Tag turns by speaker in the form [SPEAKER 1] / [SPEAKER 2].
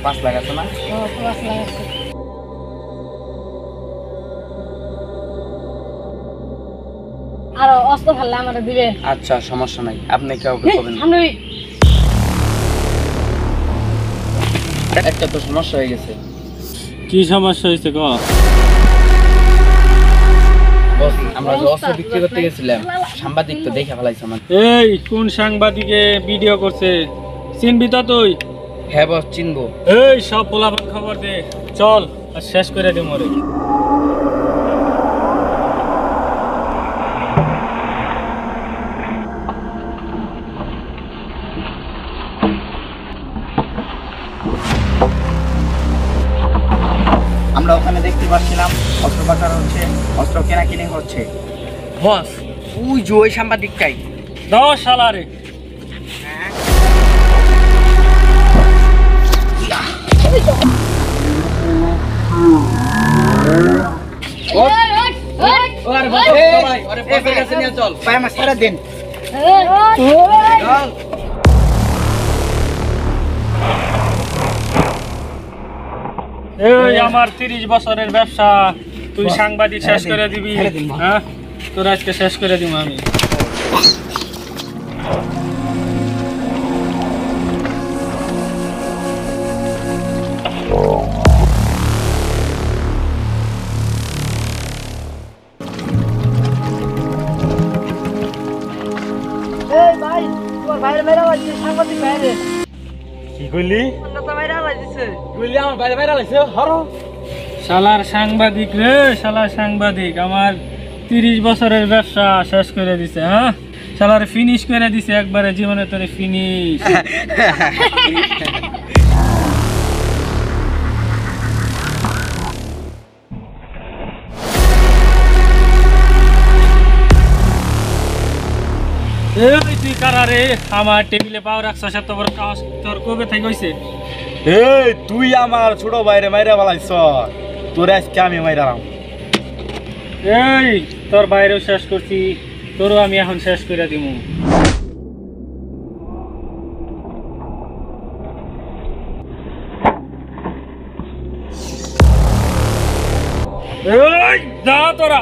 [SPEAKER 1] 5 লাখ আছে না?
[SPEAKER 2] 5 লাখ আছে। আর অস্ত্র ফেললে আমারে দিবে।
[SPEAKER 1] আচ্ছা সমস্যা নাই, আপনি কাউকে কবেন না। একটা তো সমস্যা হয়ে গেছে।
[SPEAKER 3] কি সমস্যা হয়েছে ক?
[SPEAKER 1] বস আমরা যে অস্ত্র বিক্রি করতে গেছিলাম, সাংবাদিক তো দেখে ফেলাইছে আমার।
[SPEAKER 3] এই কোন সাংবাদিকে ভিডিও করছে চিনবি তো তুই?
[SPEAKER 1] হ্যাঁ বস চিনবো।
[SPEAKER 3] এই সব পোলাপান খবর দে, চল আর শেষ করে দে মরে।
[SPEAKER 1] আমরা ওখানে দেখতে পাচ্ছিলাম অস্ত্র পাচার হচ্ছে, অস্ত্র কেনা কিনে হচ্ছে। বস ওই যে ওই সাংবাদিকটাই।
[SPEAKER 3] দাও শালারে। এই আমার 30 বছরের ব্যবসা তুই সাংবাদিক শেষ করে দিবি? হ্যাঁ তোর আজকে শেষ করে দিব আমি।
[SPEAKER 2] এই ভাই তোর ভাইয়ের মেরা লাগছে সাংবাদিক ভাইরে।
[SPEAKER 3] কি কইলি?
[SPEAKER 2] আমরা তো মেরা লাগছে।
[SPEAKER 3] কইলি আমার বাইরে বাইরে লাগছে হরো। শালার সাংবাদিক রে, শালার সাংবাদিক আমার 30 বছরের ব্যবসা শেষ করে দিছে। হ্যাঁ শালার ফিনিশ করে দিছে একবারে, জীবনে তোরে ফিনিশ। এই তুই কারা রে? আমার টেবিলে পাও রাখছস, এত বড় সাহস তোর কবে থেকে হইছে?
[SPEAKER 4] এই তুই আমার ছোট ভাইরে মাইরা বালাইছ, তোর আজকে আমি মাইরালাম।
[SPEAKER 3] এই তোর বাইরেও শেষ করছি, তোরও আমি এখন শেষ করে দিমু। এই যা তোরা।